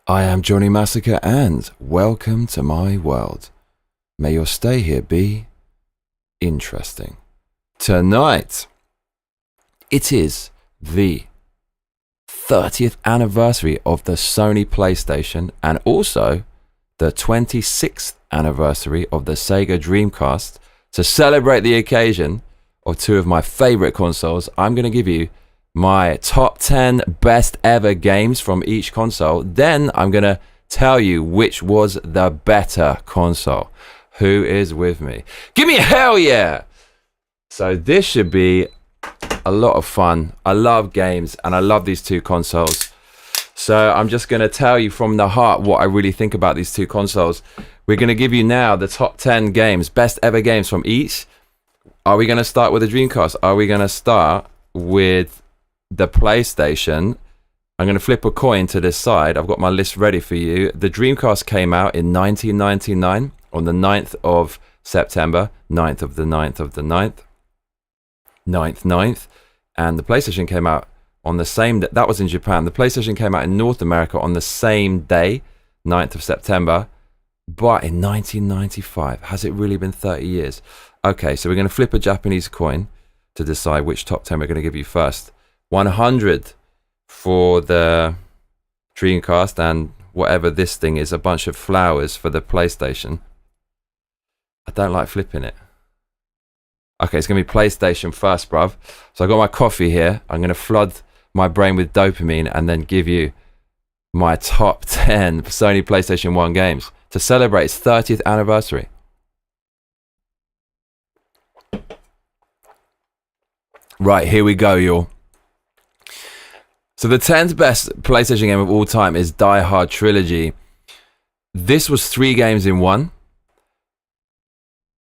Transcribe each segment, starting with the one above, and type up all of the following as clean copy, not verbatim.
I am Johnny Massacre and welcome to my world. May your stay here be interesting. Tonight, it is the 30th anniversary of the Sony Playstation and also the 26th anniversary of the SEGA Dreamcast. To celebrate the occasion of two of my favorite consoles, I'm going to give you my top 10 best ever games from each console. Then I'm going to tell you which was the better console. Who is with me? Give me a hell yeah! So this should be a lot of fun. I love games and I love these two consoles. So I'm just going to tell you from the heart what I really think about these two consoles. We're going to give you now the top 10 games, best ever games from each. Are we going to start with the Dreamcast? Are we going to start with the PlayStation? I'm going to flip a coin to this side. I've got my list ready for you. The Dreamcast came out in 1999 on the 9th of September. 9th of the 9th of the 9th. 9th. And the PlayStation came out on the same day. That was in Japan. The PlayStation came out in North America on the same day, 9th of September. But in 1995. Has it really been 30 years? Okay, so we're going to flip a Japanese coin to decide which top 10 we're going to give you first. 100 for the Dreamcast and whatever this thing is, a bunch of flowers for the PlayStation. I don't like flipping it. Okay, it's going to be PlayStation first, bruv. So I got my coffee here. I'm going to flood my brain with dopamine and then give you my top 10 Sony PlayStation 1 games to celebrate its 30th anniversary. Right, here we go, y'all. So the 10th best PlayStation game of all time is Die Hard Trilogy. This was 3 games in one.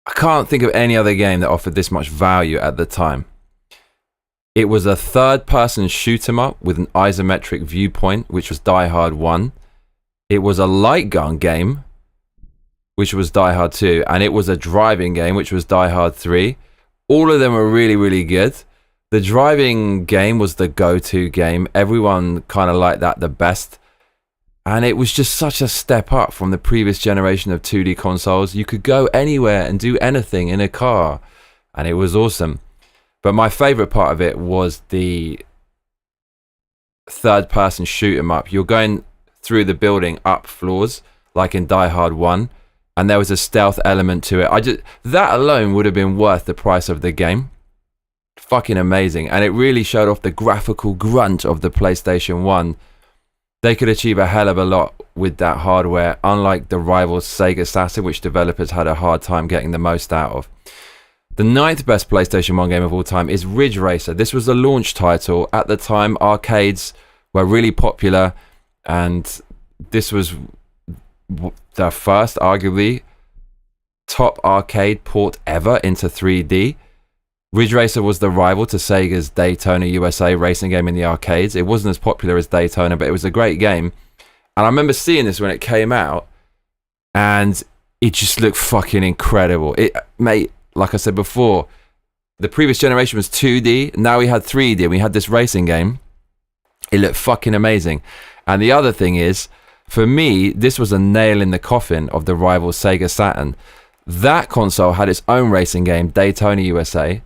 I can't think of any other game that offered this much value at the time. It was a third-person shoot-'em-up with an isometric viewpoint, which was Die Hard 1. It was a light gun game, which was Die Hard 2. And it was a driving game, which was Die Hard 3. All of them were really, really good. The driving game was the go-to game. Everyone kind of liked that the best. And it was just such a step up from the previous generation of 2D consoles. You could go anywhere and do anything in a car. And it was awesome. But my favorite part of it was the third-person shoot-'em-up. You're going through the building up floors, like in Die Hard 1. And there was a stealth element to it. That alone would have been worth the price of the game. Fucking amazing. And it really showed off the graphical grunt of the PlayStation 1. They could achieve a hell of a lot with that hardware, unlike the rival SEGA Saturn, which developers had a hard time getting the most out of. The 9th best PlayStation 1 game of all time is Ridge Racer. This was the launch title. At the time, arcades were really popular, and this was the first, arguably, top arcade port ever into 3D. Ridge Racer was the rival to Sega's Daytona USA racing game in the arcades. It wasn't as popular as Daytona, but it was a great game. And I remember seeing this when it came out, and it just looked fucking incredible. Mate, like I said before, the previous generation was 2D. Now we had 3D, and we had this racing game. It looked fucking amazing. And the other thing is, for me, this was a nail in the coffin of the rival Sega Saturn. That console had its own racing game, Daytona USA,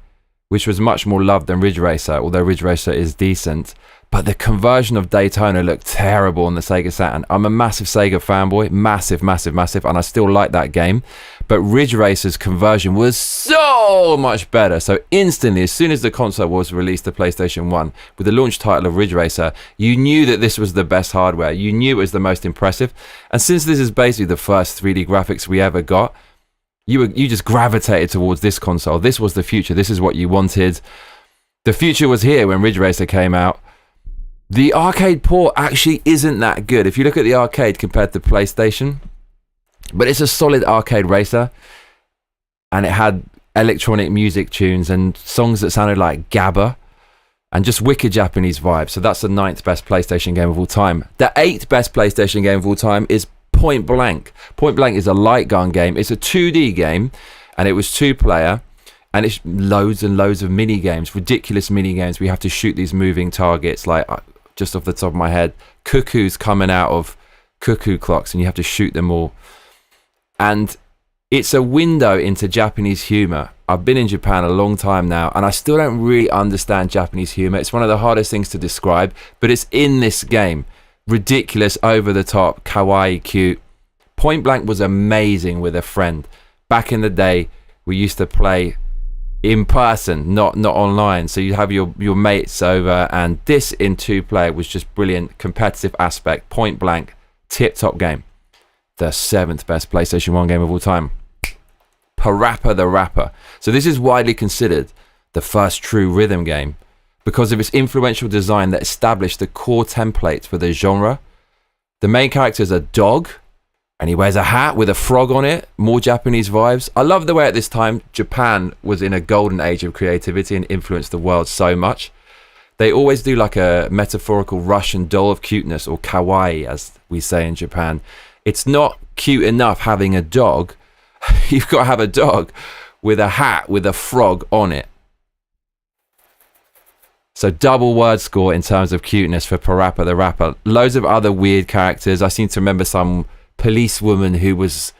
which was much more loved than Ridge Racer, although Ridge Racer is decent. But the conversion of Daytona looked terrible on the Sega Saturn. I'm a massive Sega fanboy, massive, and I still like that game. But Ridge Racer's conversion was so much better. So instantly, as soon as the console was released to PlayStation 1, with the launch title of Ridge Racer, you knew that this was the best hardware. You knew it was the most impressive. And since this is basically the first 3D graphics we ever got, you just gravitated towards this console. This was the future. This is what you wanted. The future was here when Ridge Racer came out. The arcade port actually isn't that good. If you look at the arcade compared to PlayStation, but it's a solid arcade racer. And it had electronic music tunes and songs that sounded like Gabba. And just wicked Japanese vibes. So that's the 9th best PlayStation game of all time. The 8th best PlayStation game of all time is Point Blank. Point Blank is a light gun game. It's a 2D game, and it was 2-player, and it's loads and loads of mini games, ridiculous mini games. We have to shoot these moving targets, like just off the top of my head, cuckoos coming out of cuckoo clocks, and you have to shoot them all. And it's a window into Japanese humor. I've been in Japan a long time now, and I still don't really understand Japanese humor. It's one of the hardest things to describe, but it's in this game. Ridiculous, over the top, kawaii, cute. Point Blank was amazing with a friend. Back in the day, we used to play in person, not online. So you have your mates over, and this in 2-player was just brilliant. Competitive aspect, Point Blank, tip-top game. The 7th best PlayStation 1 game of all time. Parappa the Rapper. So this is widely considered the first true rhythm game because of its influential design that established the core template for the genre. The main character is a dog, and he wears a hat with a frog on it. More Japanese vibes. I love the way at this time Japan was in a golden age of creativity and influenced the world so much. They always do like a metaphorical Russian doll of cuteness, or kawaii as we say in Japan. It's not cute enough having a dog. You've got to have a dog with a hat with a frog on it. So double word score in terms of cuteness for Parappa the Rapper. Loads of other weird characters. I seem to remember some policewoman who was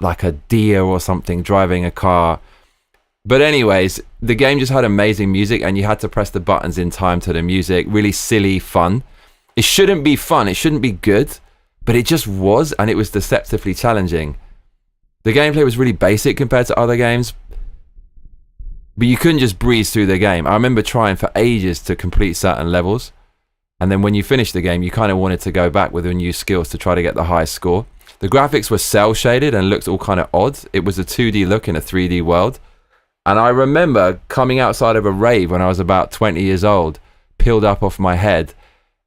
like a deer or something driving a car. But anyways, the game just had amazing music, and you had to press the buttons in time to the music. Really silly fun. It shouldn't be fun. It shouldn't be good. But it just was, and it was deceptively challenging. The gameplay was really basic compared to other games, but you couldn't just breeze through the game. I remember trying for ages to complete certain levels, and then when you finish the game, you kind of wanted to go back with the new skills to try to get the highest score. The graphics were cel-shaded and looked all kind of odd. It was a 2D look in a 3D world, and I remember coming outside of a rave when I was about 20 years old, peeled up off my head,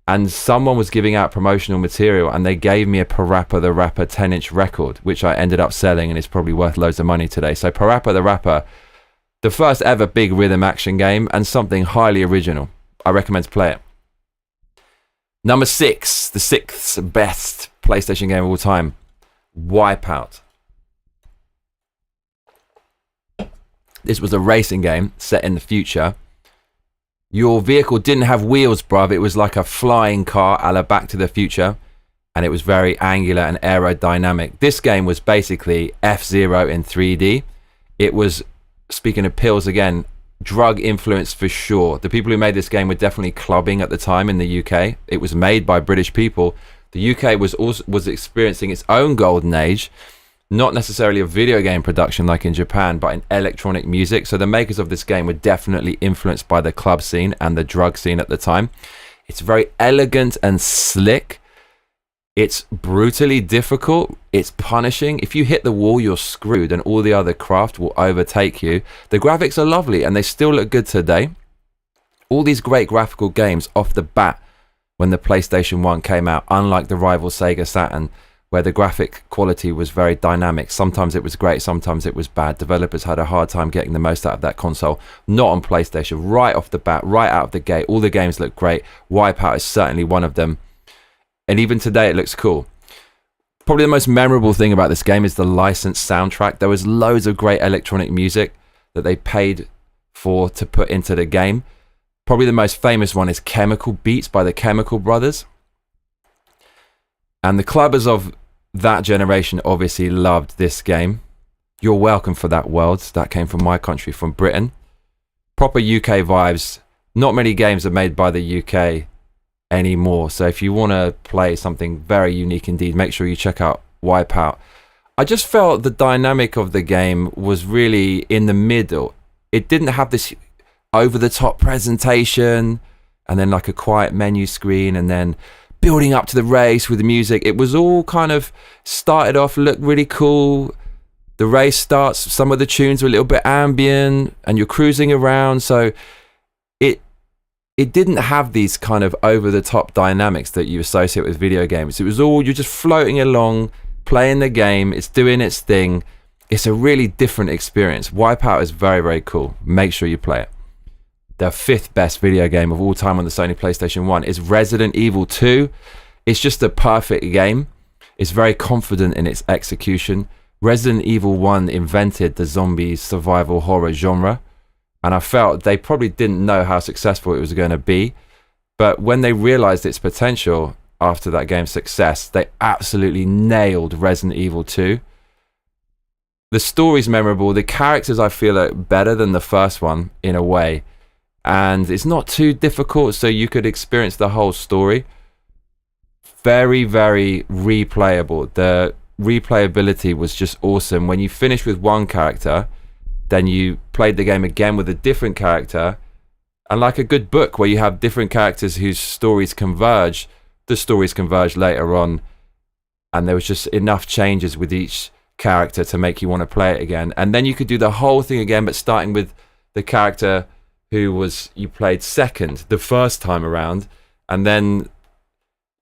and someone was giving out promotional material, and they gave me a Parappa the Rapper 10-inch record, which I ended up selling, and it's probably worth loads of money today. So Parappa the Rapper, the first ever big rhythm action game, and something highly original. I recommend to play it. Number 6, the 6th best PlayStation game of all time, Wipeout. This was a racing game set in the future. Your vehicle didn't have wheels, bruv. It was like a flying car a la Back to the Future. And it was very angular and aerodynamic. This game was basically F-Zero in 3D. It was, speaking of pills again, drug influence for sure. The people who made this game were definitely clubbing at the time in the UK. It was made by British people. The UK was experiencing its own golden age. Not necessarily a video game production like in Japan, but in electronic music. So the makers of this game were definitely influenced by the club scene and the drug scene at the time. It's very elegant and slick. It's brutally difficult. It's punishing. If you hit the wall, you're screwed, and all the other craft will overtake you. The graphics are lovely, and they still look good today. All these great graphical games off the bat when the PlayStation 1 came out, unlike the rival Sega Saturn, where the graphic quality was very dynamic. Sometimes it was great, sometimes it was bad. Developers had a hard time getting the most out of that console. Not on PlayStation. Right off the bat, right out of the gate, all the games look great. Wipeout is certainly one of them. And even today it looks cool. Probably the most memorable thing about this game is the licensed soundtrack. There was loads of great electronic music that they paid for to put into the game. Probably the most famous one is Chemical Beats by the Chemical Brothers. And the clubbers of that generation obviously loved this game. You're welcome for that world. That came from my country, from Britain. Proper UK vibes. Not many games are made by the UK anymore. So if you want to play something very unique indeed, make sure you check out Wipeout. I just felt the dynamic of the game was really in the middle. It didn't have this over-the-top presentation and then like a quiet menu screen and then building up to the race with the music. It was all kind of started off, looked really cool. The race starts, some of the tunes were a little bit ambient and you're cruising around. So it didn't have these kind of over-the-top dynamics that you associate with video games. It was all, you're just floating along, playing the game, it's doing its thing. It's a really different experience. Wipeout is very, very cool. Make sure you play it. The 5th best video game of all time on the Sony PlayStation 1 is Resident Evil 2. It's just a perfect game. It's very confident in its execution. Resident Evil 1 invented the zombie survival horror genre, and I felt they probably didn't know how successful it was going to be, but when they realized its potential, after that game's success, they absolutely nailed Resident Evil 2. The story's memorable. The characters, I feel, are better than the first one in a way. And it's not too difficult, so you could experience the whole story. Very, very replayable. The replayability was just awesome. When you finish with one character, then you played the game again with a different character. And like a good book where you have different characters whose stories converge, the stories converge later on. And there was just enough changes with each character to make you want to play it again. And then you could do the whole thing again, but starting with the character who you played second the first time around. And then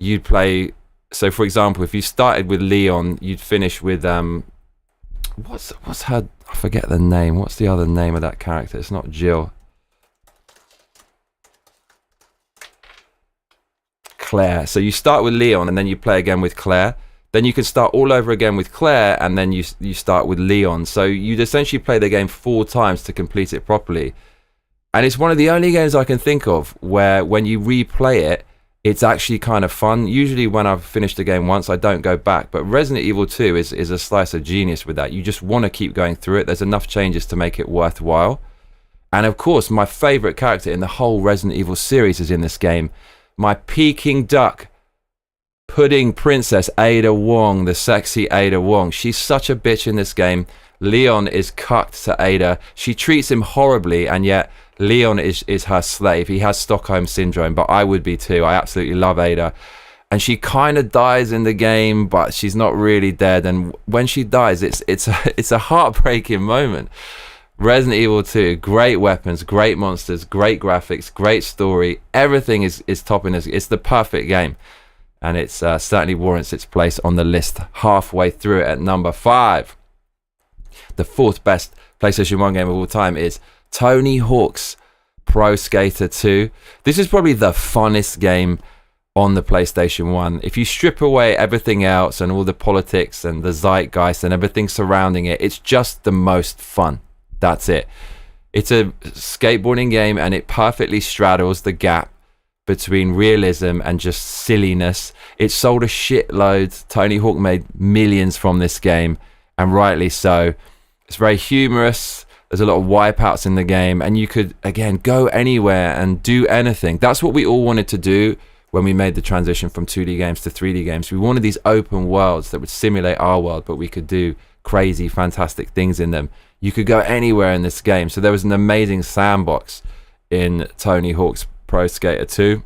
you'd play, so for example, if you started with Leon, you'd finish with what's her, I forget the name. What's the other name of that character? It's not Jill. Claire. So you start with Leon and then you play again with Claire. Then you can start all over again with Claire and then you start with Leon. So you'd essentially play the game 4 times to complete it properly. And it's one of the only games I can think of where when you replay it, it's actually kind of fun. Usually when I've finished a game once, I don't go back. But Resident Evil 2 is a slice of genius with that. You just want to keep going through it. There's enough changes to make it worthwhile. And of course, my favourite character in the whole Resident Evil series is in this game. My Peking duck, pudding princess Ada Wong, the sexy Ada Wong. She's such a bitch in this game. Leon is cucked to Ada. She treats him horribly, and yet Leon is her slave. He has Stockholm syndrome, but I would be too. I absolutely love Ada. And she kind of dies in the game, but she's not really dead. And when she dies, it's a heartbreaking moment. Resident Evil 2, great weapons, great monsters, great graphics, great story. Everything is top in this. It's the perfect game. And it certainly warrants its place on the list halfway through it at number 5. The 4th best PlayStation 1 game of all time is Tony Hawk's Pro Skater 2. This is probably the funnest game on the PlayStation 1. If you strip away everything else and all the politics and the zeitgeist and everything surrounding it, it's just the most fun. That's it. It's a skateboarding game and it perfectly straddles the gap between realism and just silliness. It sold a shitload. Tony Hawk made millions from this game, and rightly so. It's very humorous. There's a lot of wipeouts in the game, and you could, again, go anywhere and do anything. That's what we all wanted to do when we made the transition from 2D games to 3D games. We wanted these open worlds that would simulate our world, but we could do crazy, fantastic things in them. You could go anywhere in this game. So there was an amazing sandbox in Tony Hawk's Pro Skater 2.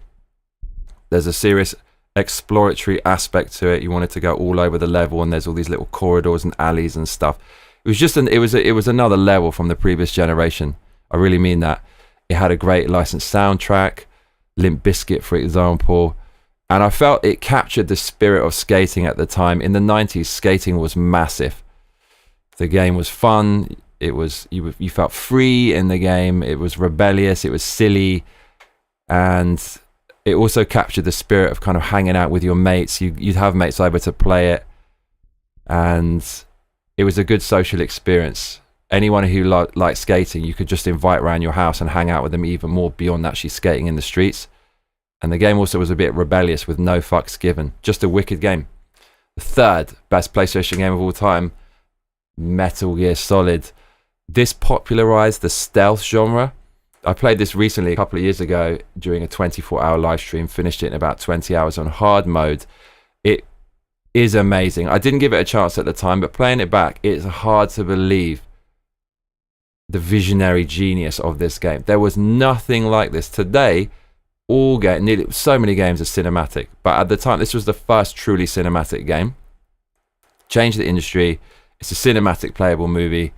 There's a serious exploratory aspect to it. You wanted to go all over the level, and there's all these little corridors and alleys and stuff. It was just it was another level from the previous generation. I really mean that. It had a great licensed soundtrack, Limp Bizkit, for example, and I felt it captured the spirit of skating at the time. In the 90s, skating was massive. The game was fun. It was you felt free in the game. It was rebellious. It was silly, and it also captured the spirit of kind of hanging out with your mates. You'd have mates over to play it, and it was a good social experience. Anyone who liked skating, you could just invite around your house and hang out with them even more beyond actually skating in the streets. And the game also was a bit rebellious with no fucks given. Just a wicked game. The 3rd best PlayStation game of all time, Metal Gear Solid. This popularized the stealth genre. I played this recently, a couple of years ago, during a 24-hour live stream. Finished it in about 20 hours on hard mode. It is amazing. I didn't give it a chance at the time, but playing it back, it's hard to believe the visionary genius of this game. There was nothing like this. Today, so many games are cinematic, but at the time, this was the first truly cinematic game. Changed the industry. It's a cinematic playable movie.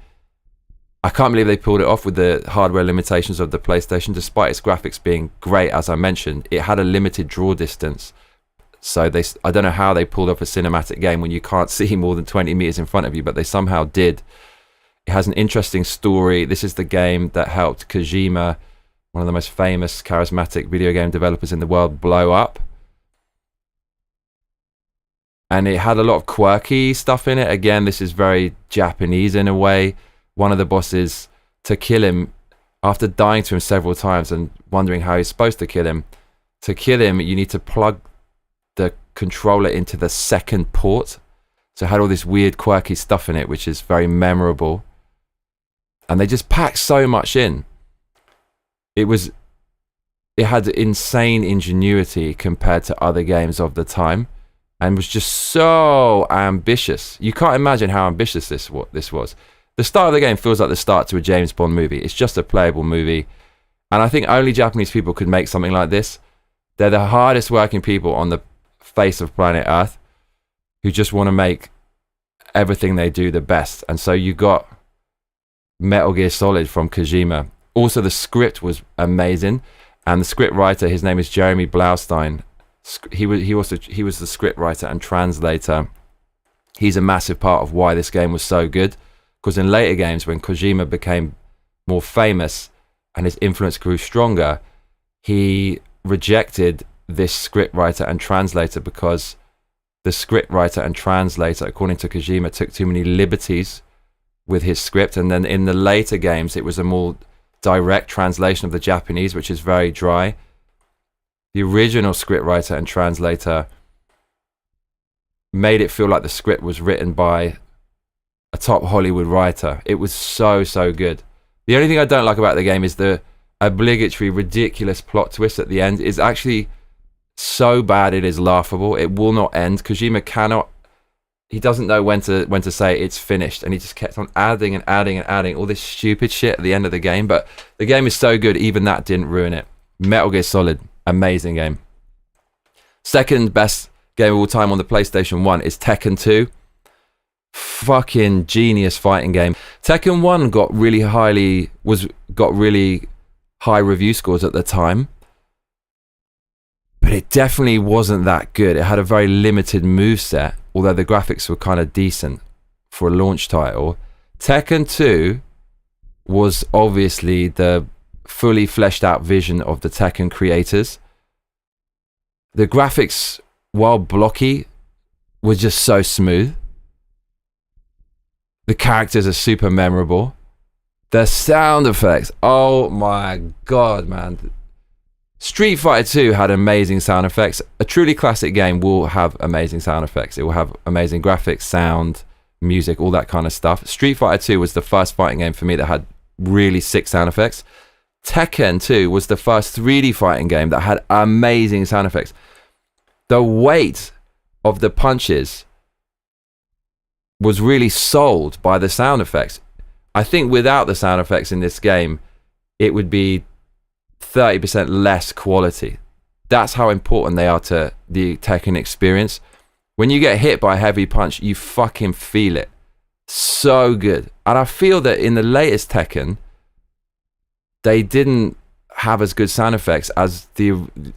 I can't believe they pulled it off with the hardware limitations of the PlayStation. Despite its graphics being great, as I mentioned, it had a limited draw distance. So I don't know how they pulled off a cinematic game when you can't see more than 20 meters in front of you, but they somehow did. It has an interesting story. This is the game that helped Kojima, one of the most famous, charismatic video game developers in the world, blow up. And it had a lot of quirky stuff in it. Again, this is very Japanese in a way. One of the bosses, to kill him, after dying to him several times and wondering how he's supposed to kill him, you need to plug the controller into the second port. So it had all this weird, quirky stuff in it, which is very memorable. And they just packed so much in. It had insane ingenuity compared to other games of the time, and was just so ambitious. You can't imagine how ambitious this was. The start of the game feels like the start to a James Bond movie. It's just a playable movie. And I think only Japanese people could make something like this. They're the hardest working people on the face of planet Earth, who just want to make everything they do the best. And so you got Metal Gear Solid from Kojima. Also, the script was amazing. And the script writer, his name is Jeremy Blaustein. He was the script writer and translator. He's a massive part of why this game was so good. Because in later games, when Kojima became more famous and his influence grew stronger, he rejected this script writer and translator because the script writer and translator, according to Kojima, took too many liberties with his script. And then in the later games, it was a more direct translation of the Japanese, which is very dry. The original script writer and translator made it feel like the script was written by a top Hollywood writer. It was so good. The only thing I don't like about the game is the obligatory ridiculous plot twist at the end is actually so bad it is laughable. It will not end. Kojima he doesn't know when to say it's finished, and he just kept on adding and adding and adding all this stupid shit at the end of the game. But the game is so good, even that didn't ruin it. Metal Gear Solid, amazing game. Second best game of all time on the PlayStation 1 is Tekken 2. Fucking genius fighting game. Tekken 1 got really high review scores at the time, but it definitely wasn't that good. It had a very limited moveset, although the graphics were kind of decent for a launch title. Tekken 2 was obviously the fully fleshed out vision of the Tekken creators. The graphics, while blocky, were just so smooth. The characters are super memorable. The sound effects, oh my god, man. Street Fighter 2 had amazing sound effects. A truly classic game will have amazing sound effects. It will have amazing graphics, sound, music, all that kind of stuff. Street Fighter 2 was the first fighting game for me that had really sick sound effects. Tekken 2 was the first 3D fighting game that had amazing sound effects. The weight of the punches was really sold by the sound effects. I think without the sound effects in this game, it would be 30% less quality. That's how important they are to the Tekken experience. When you get hit by a heavy punch, you fucking feel it. So good. And I feel that in the latest Tekken, they didn't have as good sound effects as the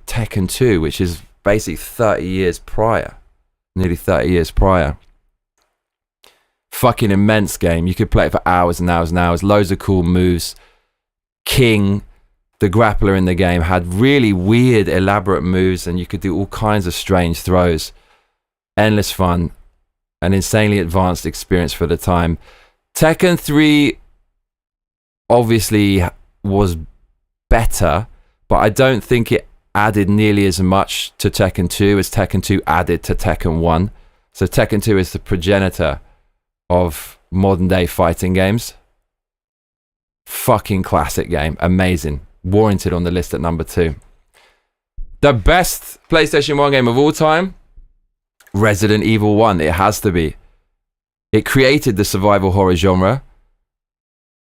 Tekken 2, which is basically 30 years prior. Nearly 30 years prior. Fucking immense game. You could play it for hours and hours and hours. Loads of cool moves. King, the grappler in the game, had really weird, elaborate moves, and you could do all kinds of strange throws. Endless fun. An insanely advanced experience for the time. Tekken 3 obviously was better, but I don't think it added nearly as much to Tekken 2 as Tekken 2 added to Tekken 1. So Tekken 2 is the progenitor of modern day fighting games. Fucking classic game. Amazing. Warranted on the list at number 2. The best PlayStation 1 game of all time? Resident Evil 1. It has to be. It created the survival horror genre.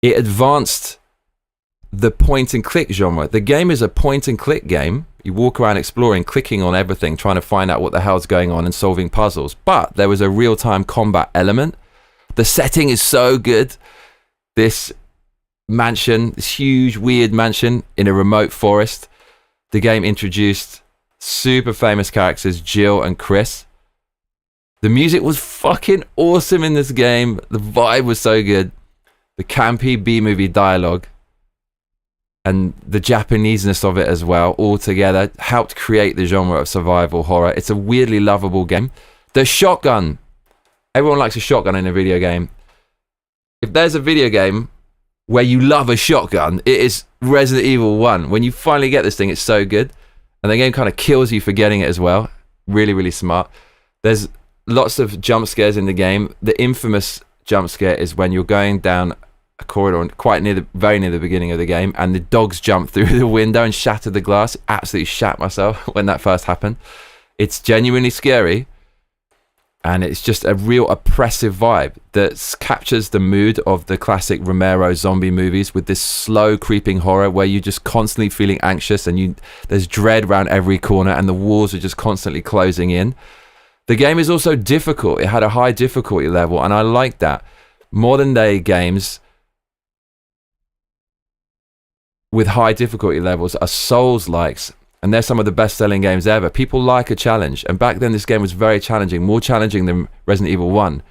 It advanced the point and click genre. The game is a point and click game. You walk around exploring, clicking on everything, trying to find out what the hell's going on and solving puzzles. But there was a real-time combat element. The setting is so good. This mansion, this huge, weird mansion in a remote forest. The game introduced super famous characters, Jill and Chris. The music was fucking awesome in this game. The vibe was so good. The campy B-movie dialogue and the Japaneseness of it as well, all together, helped create the genre of survival horror. It's a weirdly lovable game. The shotgun. Everyone likes a shotgun in a video game. If there's a video game where you love a shotgun, it is Resident Evil 1. When you finally get this thing, it's so good. And the game kind of kills you for getting it as well. Really, really smart. There's lots of jump scares in the game. The infamous jump scare is when you're going down a corridor very near the beginning of the game, and the dogs jump through the window and shatter the glass. Absolutely shat myself when that first happened. It's genuinely scary, and it's just a real oppressive vibe that captures the mood of the classic Romero zombie movies, with this slow creeping horror where you're just constantly feeling anxious, and there's dread around every corner, and the walls are just constantly closing in. The game is also difficult. It had a high difficulty level, and I like that. Modern day games with high difficulty levels are Souls-likes, and they're some of the best-selling games ever. People like a challenge, and back then this game was very challenging, more challenging than Resident Evil 1.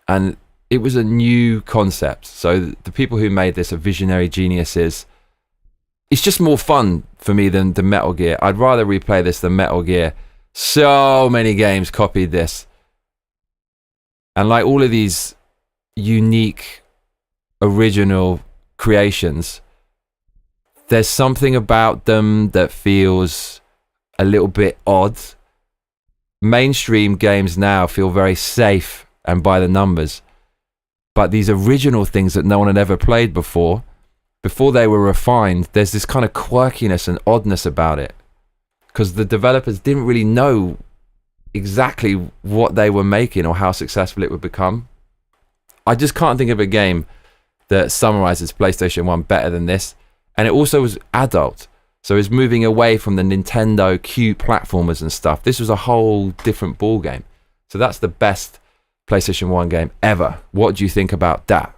And it was a new concept, so the people who made this are visionary geniuses. It's just more fun for me than the Metal Gear. I'd rather replay this than Metal Gear. So many games copied this. And like all of these unique, original creations, there's something about them that feels a little bit odd. Mainstream games now feel very safe and by the numbers, but these original things that no one had ever played before they were refined, there's this kind of quirkiness and oddness about it, because the developers didn't really know exactly what they were making or how successful it would become. I just can't think of a game that summarizes PlayStation 1 better than this. And it also was adult, so it's moving away from the Nintendo Q platformers and stuff. This was a whole different ball game. So that's the best PlayStation 1 game ever. What do you think about that?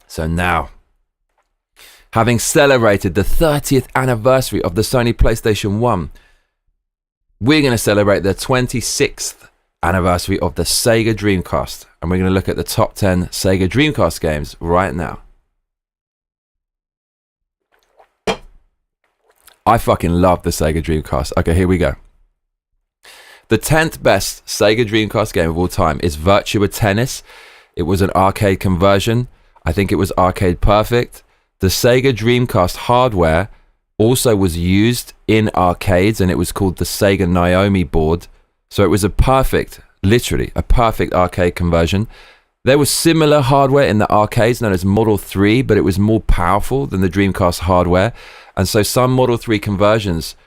So now, having celebrated the 30th anniversary of the Sony PlayStation 1, we're going to celebrate the 26th anniversary of the SEGA Dreamcast, and we're going to look at the top 10 SEGA Dreamcast games right now. I fucking love the SEGA Dreamcast. Okay, here we go. The 10th best SEGA Dreamcast game of all time is Virtua Tennis. It was an arcade conversion. I think it was arcade perfect. The SEGA Dreamcast hardware also was used in arcades, and it was called the Sega Naomi board. So it was literally a perfect arcade conversion. There was similar hardware in the arcades known as Model 3, but it was more powerful than the Dreamcast hardware. And so some Model 3 conversions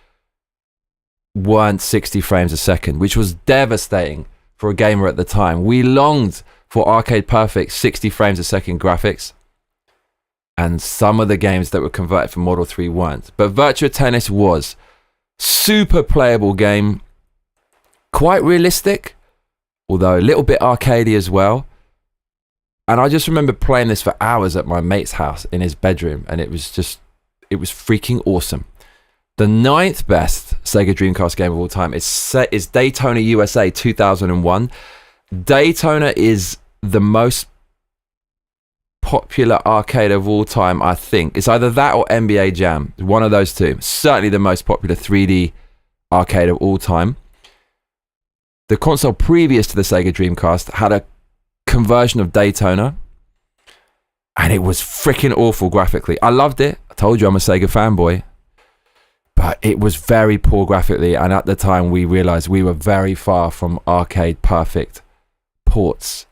weren't 60 frames a second, which was devastating for a gamer at the time. We longed for arcade perfect 60 frames a second graphics. And some of the games that were converted from Model 3 weren't. But Virtua Tennis was super playable game. Quite realistic, although a little bit arcadey as well. And I just remember playing this for hours at my mate's house in his bedroom, and it was freaking awesome. The 9th best Sega Dreamcast game of all time is Daytona USA 2001. Daytona is the most popular arcade of all time, I think. It's either that or NBA Jam, one of those two. Certainly the most popular 3D arcade of all time. The console previous to the Sega Dreamcast had a conversion of Daytona, and it was freaking awful graphically. I loved it. I told you I'm a Sega fanboy, but it was very poor graphically, and at the time we realized we were very far from arcade perfect ports.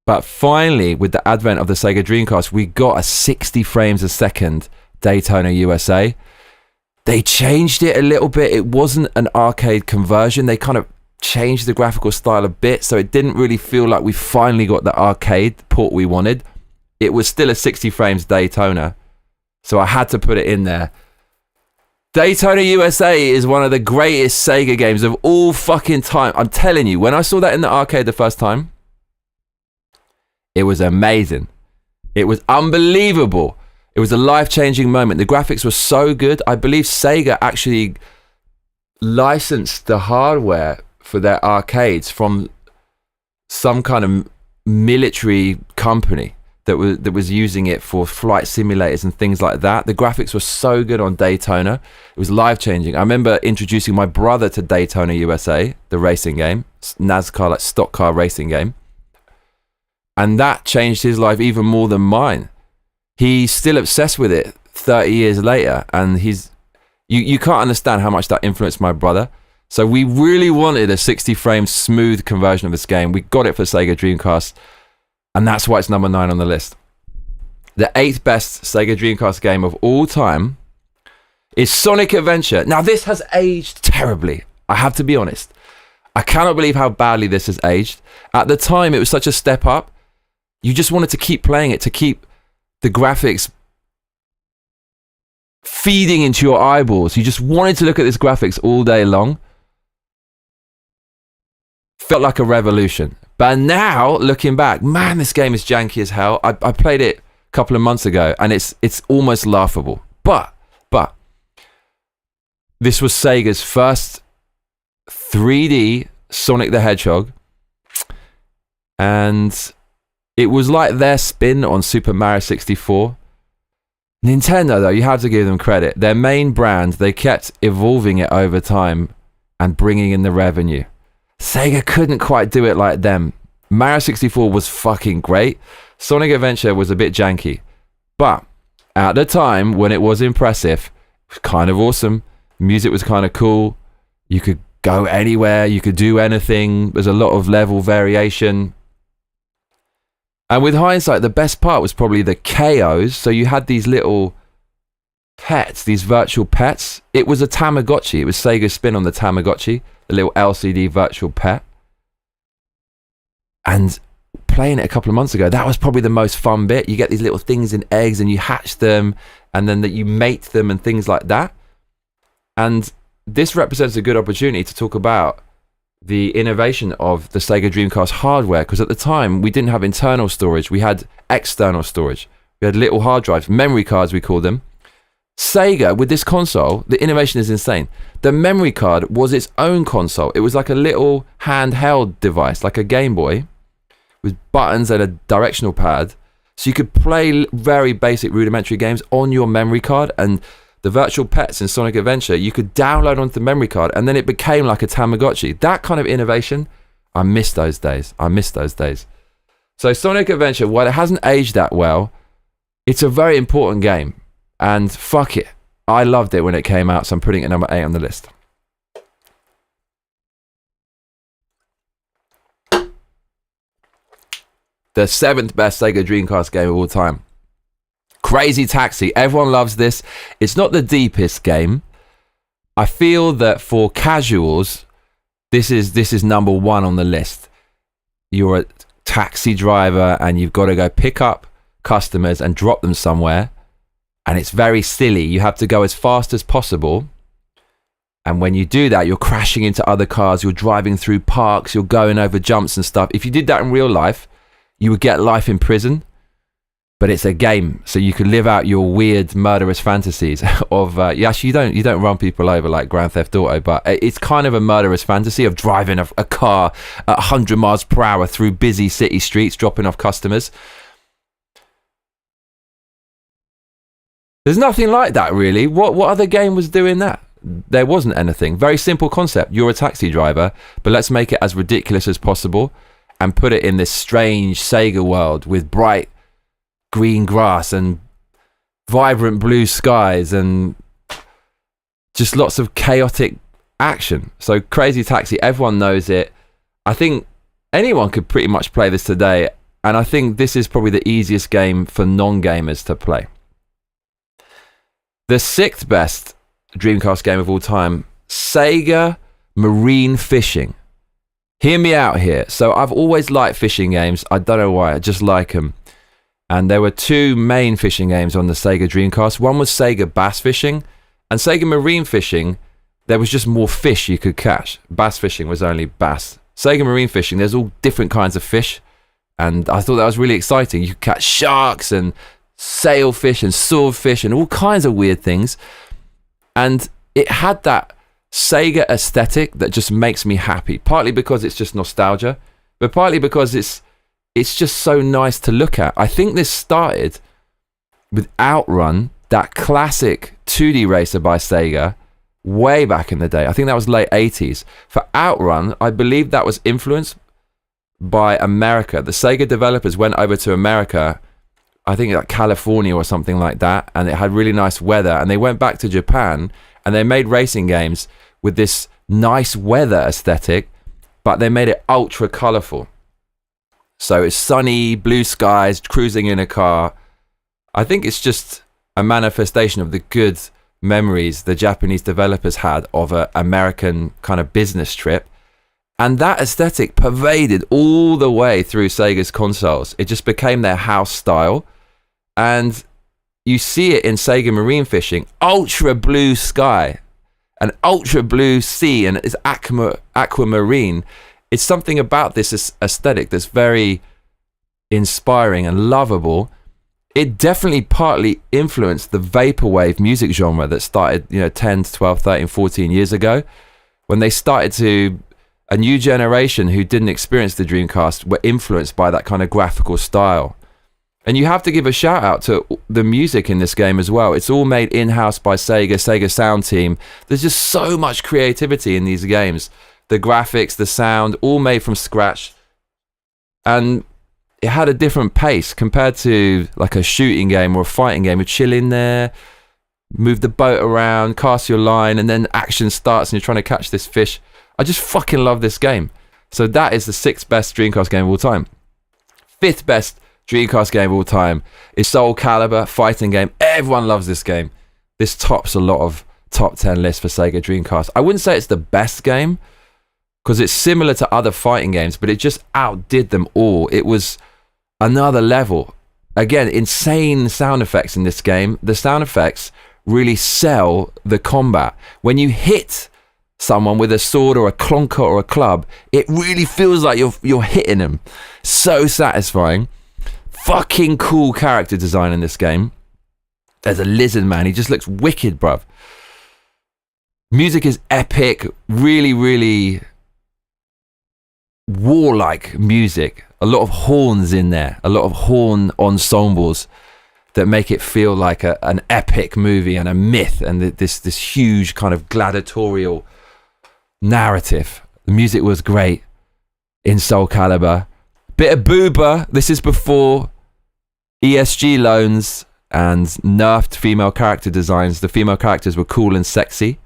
But finally, with the advent of the Sega Dreamcast, we got a 60 frames a second Daytona USA. They changed it a little bit. It wasn't an arcade conversion. They kind of changed the graphical style a bit, so it didn't really feel like we finally got the arcade port we wanted. It was still a 60 frames Daytona, so I had to put it in there. Daytona USA is one of the greatest Sega games of all fucking time. I'm telling you, when I saw that in the arcade the first time, it was amazing. It was unbelievable. It was a life-changing moment. The graphics were so good. I believe Sega actually licensed the hardware for their arcades from some kind of military company that was using it for flight simulators and things like that. The graphics were so good on Daytona. It was life-changing. I remember introducing my brother to Daytona USA, the racing game, NASCAR, like stock car racing game. And that changed his life even more than mine. He's still obsessed with it 30 years later, and you can't understand how much that influenced my brother. So we really wanted a 60 frame smooth conversion of this game. We got it for Sega Dreamcast, and that's why it's number 9 on the list. The 8th best Sega Dreamcast game of all time is Sonic Adventure. Now, this has aged terribly. I have to be honest. I cannot believe how badly this has aged. At the time, it was such a step up. You just wanted to keep playing it, to keep the graphics feeding into your eyeballs. You just wanted to look at this graphics all day long. Felt like a revolution. But now, looking back, man, this game is janky as hell. I played it a couple of months ago, and it's almost laughable. But this was Sega's first 3D Sonic the Hedgehog, and it was like their spin on Super Mario 64. Nintendo, though, you have to give them credit. Their main brand, they kept evolving it over time and bringing in the revenue. Sega couldn't quite do it like them. Mario 64 was fucking great. Sonic Adventure was a bit janky. But at the time, when it was impressive, it was kind of awesome. Music was kind of cool. You could go anywhere. You could do anything. There's a lot of level variation. And with hindsight, the best part was probably the KOs. So you had these little pets, these virtual pets. It was a Tamagotchi. It was Sega's spin on the Tamagotchi, the little LCD virtual pet. And playing it a couple of months ago, that was probably the most fun bit. You get these little things in eggs and you hatch them, and then that you mate them and things like that. And this represents a good opportunity to talk about the innovation of the Sega Dreamcast hardware, because at the time we didn't have internal storage, we had external storage. We had little hard drives, memory cards we call them. Sega, with this console, the innovation is insane. The memory card was its own console. It was like a little handheld device, like a Game Boy, with buttons and a directional pad. So you could play very basic rudimentary games on your memory card, and the virtual pets in Sonic Adventure, you could download onto the memory card, and then it became like a Tamagotchi. That kind of innovation, I miss those days. So Sonic Adventure, while it hasn't aged that well, it's a very important game. And fuck it, I loved it when it came out, so I'm putting it at number 8 on the list. The 7th best Sega Dreamcast game of all time. Crazy Taxi. Everyone loves this. It's not the deepest game. I feel that for casuals, this is number 1 on the list. You're a taxi driver and you've got to go pick up customers and drop them somewhere. And it's very silly. You have to go as fast as possible. And when you do that, you're crashing into other cars. You're driving through parks. You're going over jumps and stuff. If you did that in real life, you would get life in prison. But it's a game, so you can live out your weird murderous fantasies of actually you don't run people over like Grand Theft Auto, but it's kind of a murderous fantasy of driving a car at 100 miles per hour through busy city streets, dropping off customers. There's nothing like that really. What other game was doing that? There wasn't anything. Very simple concept. You're a taxi driver, but let's make it as ridiculous as possible and put it in this strange Sega world with bright green grass and vibrant blue skies and just lots of chaotic action. So Crazy Taxi, everyone knows it. I think anyone could pretty much play this today, and I think this is probably the easiest game for non-gamers to play. The 6th best Dreamcast game of all time, Sega Marine Fishing. Hear me out here. So I've always liked fishing games. I don't know why, I just like them. And there were 2 main fishing games on the Sega Dreamcast. One was Sega Bass Fishing, and Sega Marine Fishing, there was just more fish you could catch. Bass Fishing was only bass. Sega Marine Fishing, there's all different kinds of fish, and I thought that was really exciting. You could catch sharks and sailfish and swordfish and all kinds of weird things. And it had that Sega aesthetic that just makes me happy, partly because it's just nostalgia, but partly because it's just so nice to look at. I think this started with Outrun, that classic 2D racer by Sega, way back in the day. I think that was late 80s. For Outrun, I believe that was influenced by America. The Sega developers went over to America I think like California or something like that, and it had really nice weather, and they went back to Japan and they made racing games with this nice weather aesthetic, but they made it ultra colorful. So it's sunny, blue skies, cruising in a car. I think it's just a manifestation of the good memories the Japanese developers had of an American kind of business trip. And that aesthetic pervaded all the way through Sega's consoles. It just became their house style. And you see it in Sega Marine Fishing, ultra blue sky, an ultra blue sea, and it's aquamarine. It's something about this aesthetic that's very inspiring and lovable. It definitely partly influenced the vaporwave music genre that started, 10, 12, 13, 14 years ago, when they started to, a new generation who didn't experience the Dreamcast were influenced by that kind of graphical style. And you have to give a shout out to the music in this game as well. It's all made in-house by Sega sound team. There's just so much creativity in these games. The graphics, the sound, all made from scratch. And it had a different pace compared to like a shooting game or a fighting game. You chill in there, move the boat around, cast your line, and then action starts and you're trying to catch this fish. I just fucking love this game. So that is the 6th best Dreamcast game of all time. 5th best Dreamcast game of all time is Soul Calibur, fighting game. Everyone loves this game. This tops a lot of top 10 lists for Sega Dreamcast. I wouldn't say it's the best game because it's similar to other fighting games, but it just outdid them all. It was another level. Again, insane sound effects in this game. The sound effects really sell the combat. When you hit someone with a sword or a clunker or a club, it really feels like you're hitting them. So satisfying. Fucking cool character design in this game. There's a lizard man. He just looks wicked, bruv. Music is epic. Really, really warlike music. A lot of horns in there. A lot of horn ensembles that make it feel like an epic movie and a myth and this huge kind of gladiatorial narrative. The music was great in Soul Calibur. Bit of booba. This is before ESG loans and nerfed female character designs. The female characters were cool and sexy.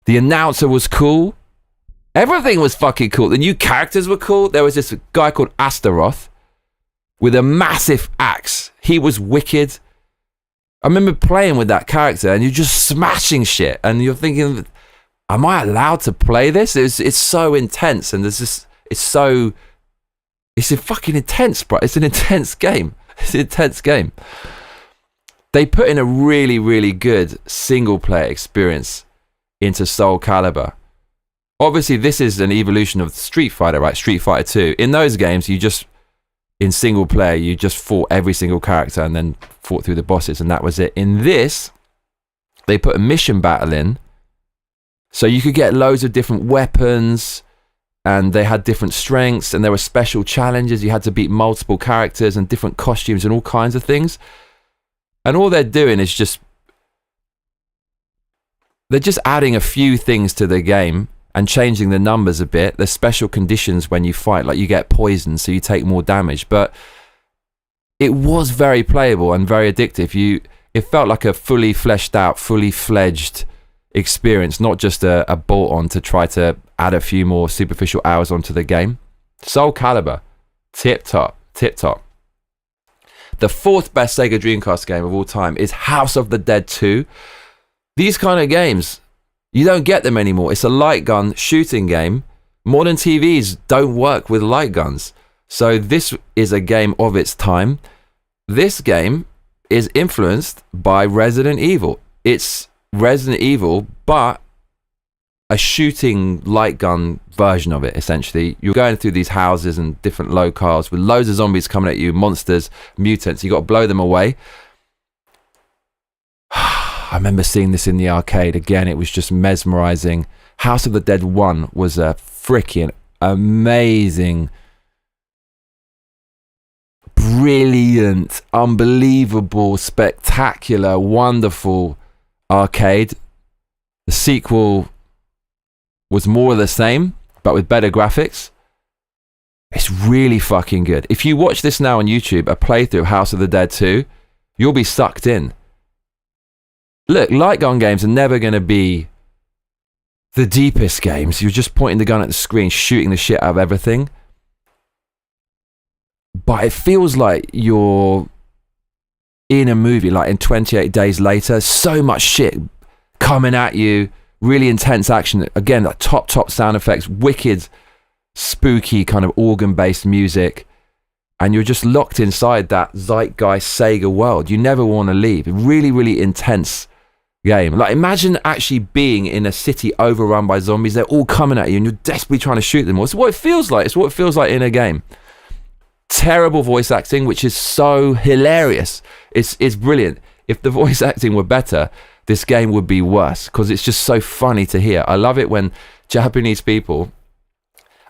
The announcer was cool. Everything was fucking cool. The new characters were cool. There was this guy called Astaroth with a massive axe. He was wicked. I remember playing with that character and you're just smashing shit and you're thinking, am I allowed to play this? It's so intense and it's a fucking intense, bro. It's an intense game. It's an intense game. They put in a really, really good single player experience into Soul Calibur. Obviously, this is an evolution of Street Fighter, right? Street Fighter 2. In those games, in single player, you just fought every single character and then fought through the bosses, and that was it. In this, they put a mission battle in, so you could get loads of different weapons, and they had different strengths, and there were special challenges. You had to beat multiple characters and different costumes and all kinds of things. And all they're doing is they're just adding a few things to the game and changing the numbers a bit. There's special conditions when you fight, like you get poisoned, so you take more damage. But it was very playable and very addictive. It felt like a fully fleshed out, fully fledged experience, not just a bolt on to try to add a few more superficial hours onto the game. Soul Calibur, tip top. The 4th best Sega Dreamcast game of all time is House of the Dead 2. These kind of games, you don't get them anymore. It's a light gun shooting game. Modern TVs don't work with light guns. So this is a game of its time. This game is influenced by Resident Evil. It's Resident Evil, but a shooting light gun version of it, essentially. You're going through these houses and different locales with loads of zombies coming at you, monsters, mutants. You got to blow them away. I remember seeing this in the arcade. Again, it was just mesmerizing. House of the Dead 1 was a freaking amazing, brilliant, unbelievable, spectacular, wonderful arcade. The sequel was more of the same, but with better graphics. It's really fucking good. If you watch this now on YouTube, a playthrough of House of the Dead 2, you'll be sucked in. Look, light gun games are never going to be the deepest games. You're just pointing the gun at the screen, shooting the shit out of everything. But it feels like you're in a movie, like in 28 Days Later. So much shit coming at you, really intense action. Again, like top sound effects, wicked, spooky kind of organ-based music. And you're just locked inside that zeitgeist Sega world. You never want to leave. Really, really intense game. Like, imagine actually being in a city overrun by zombies. They're all coming at you and you're desperately trying to shoot them. It's what it feels like. It's what it feels like in a game. Terrible voice acting, which is so hilarious. It's brilliant. If the voice acting were better, this game would be worse, because it's just so funny to hear. I love it when Japanese people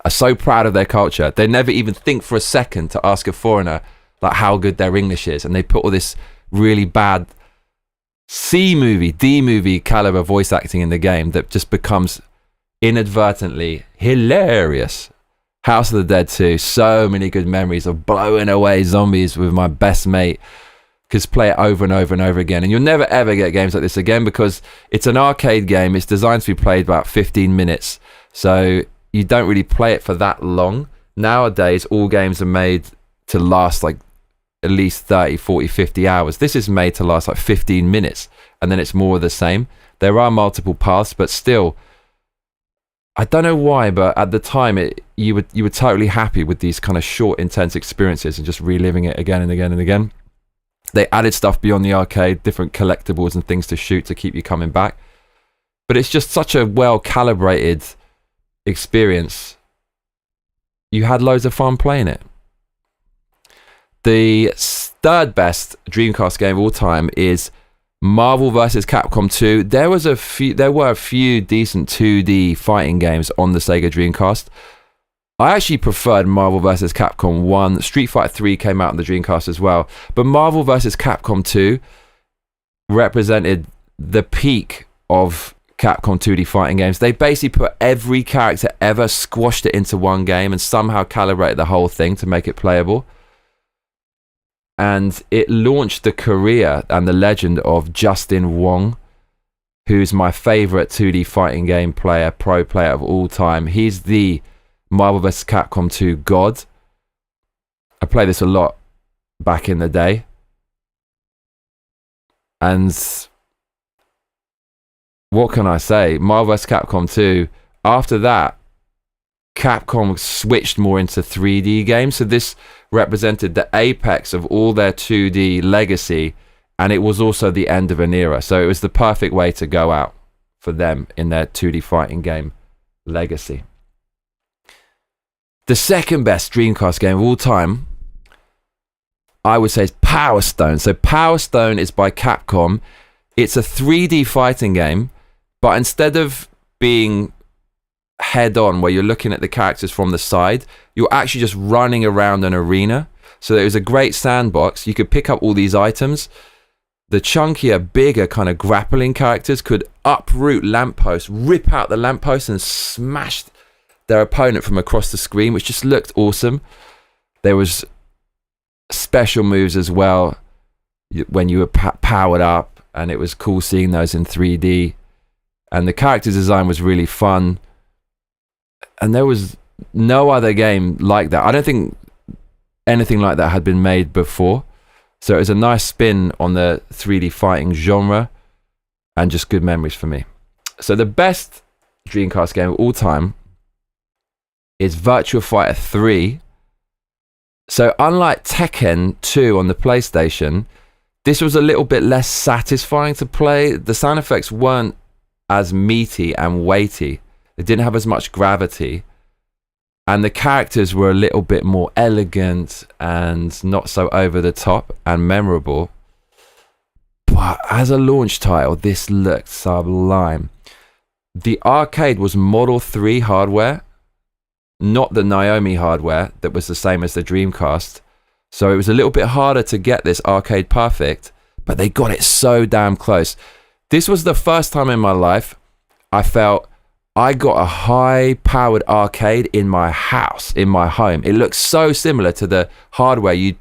are so proud of their culture. They never even think for a second to ask a foreigner like how good their English is, and they put all this really bad D-movie caliber voice acting in the game that just becomes inadvertently hilarious. House of the Dead 2, so many good memories of blowing away zombies with my best mate. Could play it over and over and over again, and you'll never ever get games like this again, because it's an arcade game. It's designed to be played about 15 minutes, so you don't really play it for that long. Nowadays, all games are made to last like at least 30, 40, 50 hours. This is made to last like 15 minutes, and then it's more of the same. There are multiple paths, but still, I don't know why, but at the time, you were totally happy with these kind of short, intense experiences and just reliving it again and again and again. They added stuff beyond the arcade, different collectibles and things to shoot to keep you coming back. But it's just such a well-calibrated experience. You had loads of fun playing it. The third best Dreamcast game of all time is Marvel vs. Capcom 2. There were a few decent 2D fighting games on the Sega Dreamcast. I actually preferred Marvel vs. Capcom 1. Street Fighter 3 came out on the Dreamcast as well. But Marvel vs. Capcom 2 represented the peak of Capcom 2D fighting games. They basically put every character ever, squashed it into one game, and somehow calibrated the whole thing to make it playable. And it launched the career and the legend of Justin Wong, who's my favorite 2D fighting game pro player of all time. He's the Marvel vs. Capcom 2 god. I played this a lot back in the day. And what can I say? Marvel vs. Capcom 2, after that, Capcom switched more into 3D games. So this represented the apex of all their 2D legacy, and it was also the end of an era. So it was the perfect way to go out for them in their 2D fighting game legacy. The second best Dreamcast game of all time, I would say, is Power Stone. So Power Stone is by Capcom. It's a 3D fighting game, but instead of being head on where you're looking at the characters from the side, you're actually just running around an arena. So it was a great sandbox. You could pick up all these items. The chunkier, bigger kind of grappling characters could uproot lampposts, rip out the lamppost and smash their opponent from across the screen, which just looked awesome. There was special moves as well when you were powered up, and it was cool seeing those in 3D. And the character design was really fun. And there was no other game like that. I don't think anything like that had been made before. So it was a nice spin on the 3D fighting genre, and just good memories for me. So the best Dreamcast game of all time is Virtua Fighter 3. So unlike Tekken 2 on the PlayStation, this was a little bit less satisfying to play. The sound effects weren't as meaty and weighty. They didn't have as much gravity. And the characters were a little bit more elegant and not so over the top and memorable. But as a launch title, this looked sublime. The arcade was Model 3 hardware, not the Naomi hardware that was the same as the Dreamcast. So it was a little bit harder to get this arcade perfect, but they got it so damn close. This was the first time in my life I felt I got a high-powered arcade in my house, in my home. It looks so similar to the hardware you'd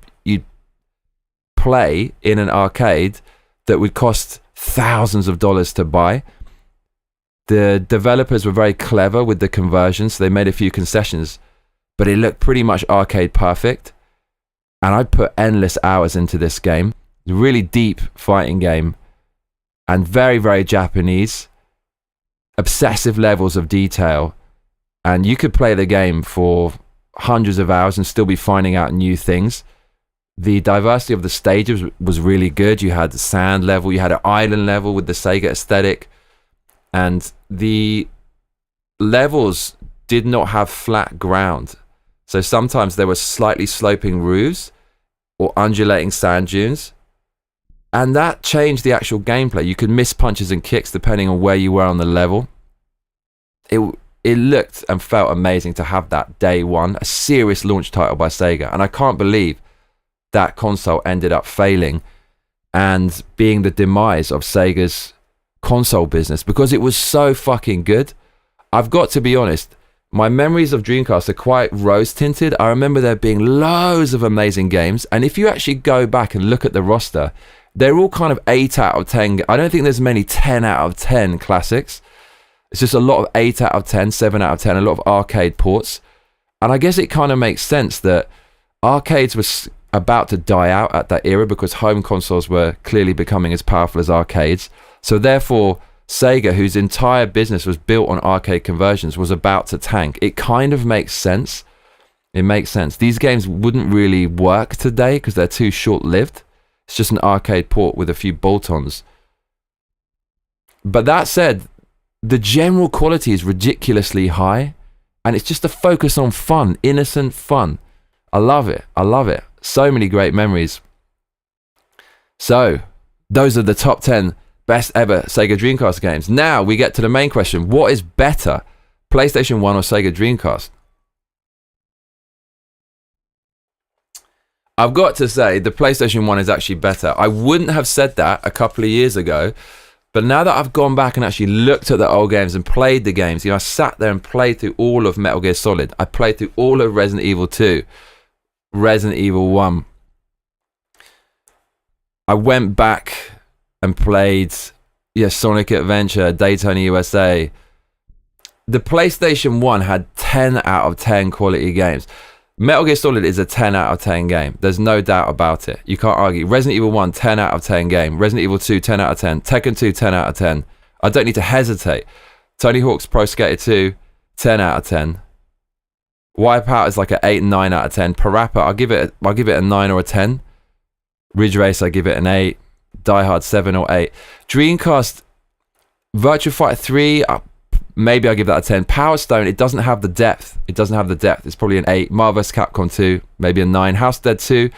play in an arcade that would cost thousands of dollars to buy. The developers were very clever with the conversions. So they made a few concessions, but it looked pretty much arcade perfect. And I put endless hours into this game. It's a really deep fighting game and very, very Japanese. Obsessive levels of detail. And you could play the game for hundreds of hours and still be finding out new things. The diversity of the stages was really good. You had the sand level, you had an island level with the Sega aesthetic. And the levels did not have flat ground. So sometimes there were slightly sloping roofs or undulating sand dunes. And that changed the actual gameplay. You could miss punches and kicks depending on where you were on the level. It looked and felt amazing to have that day one, a serious launch title by Sega. And I can't believe that console ended up failing and being the demise of Sega's console business, because it was so fucking good. I've got to be honest, my memories of Dreamcast are quite rose tinted. I remember there being loads of amazing games, and if you actually go back and look at the roster, they're all kind of 8 out of 10. I don't think there's many 10 out of 10 classics. It's just a lot of 8 out of 10, 7 out of 10, a lot of arcade ports. And I guess it kind of makes sense that arcades were about to die out at that era because home consoles were clearly becoming as powerful as arcades. So therefore, Sega, whose entire business was built on arcade conversions, was about to tank. It kind of makes sense. It makes sense. These games wouldn't really work today because they're too short-lived. It's just an arcade port with a few bolt-ons. But that said, the general quality is ridiculously high, and it's just a focus on fun, innocent fun. I love it. I love it. So many great memories. So, those are the top 10 best ever Sega Dreamcast games. Now we get to the main question. What is better, PlayStation 1 or Sega Dreamcast? I've got to say the PlayStation 1 is actually better. I wouldn't have said that a couple of years ago, but now that I've gone back and actually looked at the old games and played the games, you know, I sat there and played through all of Metal Gear Solid. I played through all of Resident Evil 2, Resident Evil 1. I went back and played Sonic Adventure, Daytona USA. The PlayStation 1 had 10 out of 10 quality games. Metal Gear Solid is a 10 out of 10 game. There's no doubt about it. You can't argue. Resident Evil 1, 10 out of 10 game. Resident Evil 2, 10 out of 10. Tekken 2, 10 out of 10. I don't need to hesitate. Tony Hawk's Pro Skater 2, 10 out of 10. Wipeout is like an 8 and 9 out of 10. Parappa, I'll give it a 9 or a 10. Ridge Race, I give it an 8. Die Hard 7 or 8. Dreamcast, Virtua Fighter 3, maybe I'll give that a 10. Power Stone, it doesn't have the depth. It's probably an 8. Marvel vs. Capcom 2, maybe a 9. House Dead 2,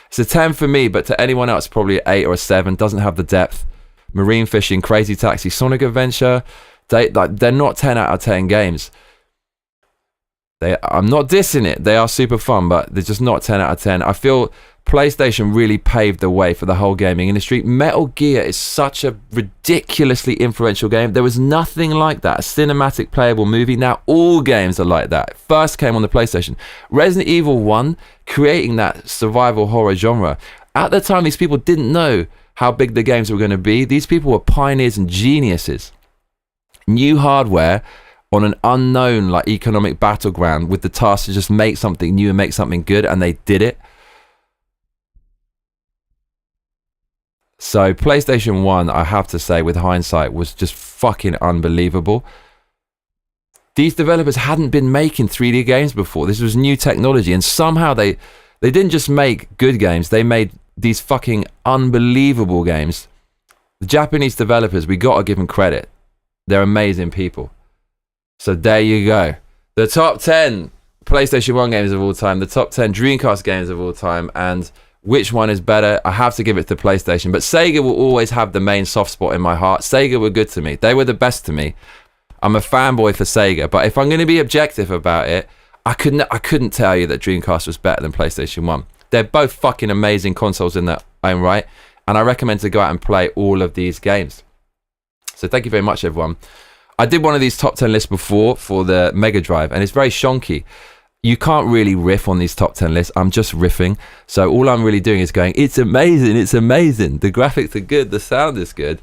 it's a 10 for me, but to anyone else, probably an 8 or a 7. Doesn't have the depth. Marine Fishing, Crazy Taxi, Sonic Adventure, they're not 10 out of 10 games. I'm not dissing it. They are super fun, but they're just not 10 out of 10. I feel PlayStation really paved the way for the whole gaming industry. Metal Gear is such a ridiculously influential game. There was nothing like that. A cinematic playable movie. Now all games are like that. First came on the PlayStation. Resident Evil 1, creating that survival horror genre. At the time, these people didn't know how big the games were going to be. These people were pioneers and geniuses. New hardware on an unknown economic battleground with the task to just make something new and make something good, and they did it. So PlayStation 1, I have to say, with hindsight, was just fucking unbelievable. These developers hadn't been making 3D games before. This was new technology, and somehow they didn't just make good games, they made these fucking unbelievable games. The Japanese developers, we gotta give them credit. They're amazing people. So there you go. The top 10 PlayStation 1 games of all time, the top 10 Dreamcast games of all time, and which one is better? I have to give it to PlayStation, but Sega will always have the main soft spot in my heart. Sega were good to me. They were the best to me. I'm a fanboy for Sega, but if I'm going to be objective about it, I couldn't tell you that Dreamcast was better than PlayStation 1. They're both fucking amazing consoles in their own right, and I recommend to go out and play all of these games. So thank you very much, everyone. I did one of these top 10 lists before for the Mega Drive, and it's very shonky. You can't really riff on these top 10 lists. I'm just riffing. So all I'm really doing is going, it's amazing, it's amazing. The graphics are good, the sound is good.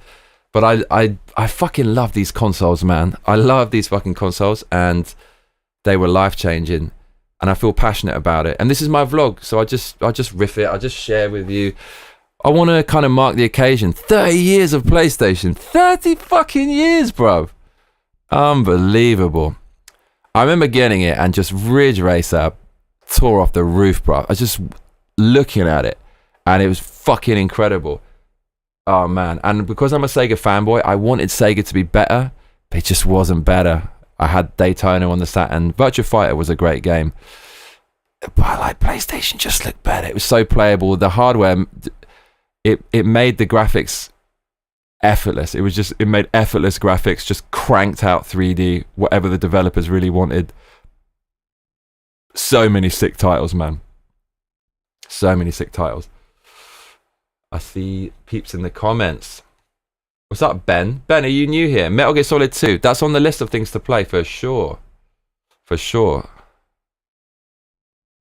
But I fucking love these consoles, man. I love these fucking consoles, and they were life-changing, and I feel passionate about it. And this is my vlog, so I just riff it. I just share with you. I want to kind of mark the occasion. 30 years of PlayStation. 30 fucking years, bruv. Unbelievable. I remember getting it and just Ridge Racer tore off the roof, bro. I was just looking at it and it was fucking incredible. Oh man. And because I'm a Sega fanboy, I wanted Sega to be better, but it just wasn't better. I had Daytona on the Saturn. Virtua Fighter was a great game, but like PlayStation just looked better. It was so playable. The hardware, it made the graphics effortless. It made effortless graphics, just cranked out 3D, whatever the developers really wanted. So many sick titles, man. So many sick titles. I see peeps in the comments. What's up, Ben? Ben, are you new here? Metal Gear Solid 2. That's on the list of things to play for sure. For sure.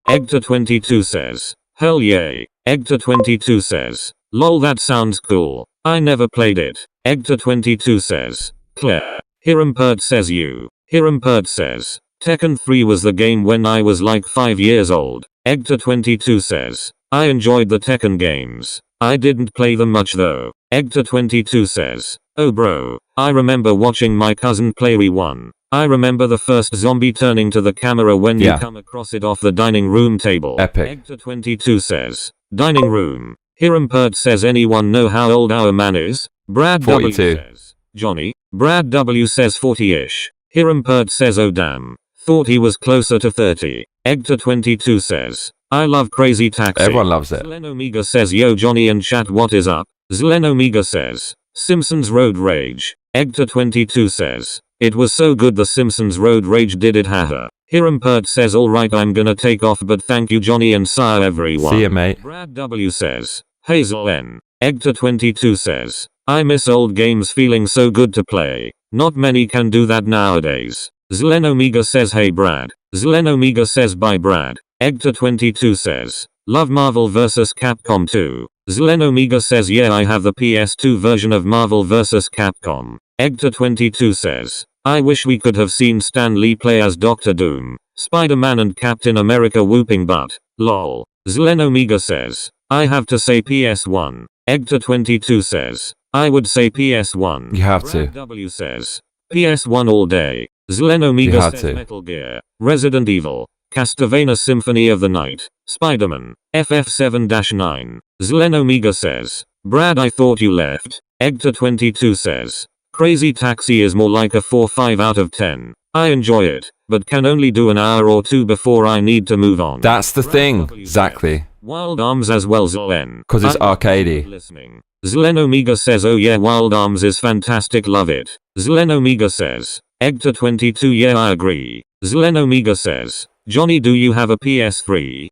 Egta22 says, hell yay. Egta22 says, lol, that sounds cool. I never played it. Egta22 says, Claire. Hirampert says you. Hirampert says, Tekken 3 was the game when I was like 5 years old. Egta22 says, I enjoyed the Tekken games. I didn't play them much though. Egta22 says, oh bro, I remember watching my cousin play Wii 1. I remember the first zombie turning to the camera when you come across it off the dining room table. Epic. Egta22 says, dining room. Hirampert says, anyone know how old our man is? Brad 42. W says, Johnny. Brad W says 40-ish. Hirampert says, oh damn. Thought he was closer to 30. Egta22 says, I love Crazy Taxi. Everyone loves it. Zlen Omega says, yo Johnny and chat, what is up? Zlen Omega says, Simpsons Road Rage. Egta22 says, it was so good the Simpsons Road Rage did it, haha. Hirampert says, alright, I'm gonna take off, but thank you Johnny and sire everyone. See ya, mate. Brad W says, Hazel N. Egta22 says, I miss old games, feeling so good to play. Not many can do that nowadays. Zlen Omega says, hey Brad. Zlen Omega says, bye Brad. Egta22 says, love Marvel vs Capcom 2. Zlen Omega says, yeah, I have the PS2 version of Marvel vs Capcom. Egta22 says, I wish we could have seen Stan Lee play as Doctor Doom, Spider-Man and Captain America whooping butt. Lol. Zlen Omega says, I have to say PS1. Egta22 says, I would say PS1. You have Brad to. W says, PS1 all day. Zlen Omega says Metal Gear, Resident Evil, Castlevania Symphony of the Night, Spider-Man, FF7-9. Zlen Omega says, Brad, I thought you left. Egta22 says, Crazy Taxi is more like a 4-5 out of 10. I enjoy it, but can only do an hour or two before I need to move on. That's the thing, exactly. Wild Arms as well, Zlen. Because it's arcadey. Listening. Zlen Omega says, oh yeah, Wild Arms is fantastic, love it. Zlen Omega says, Egta22, yeah, I agree. Zlen Omega says, Johnny, do you have a PS3?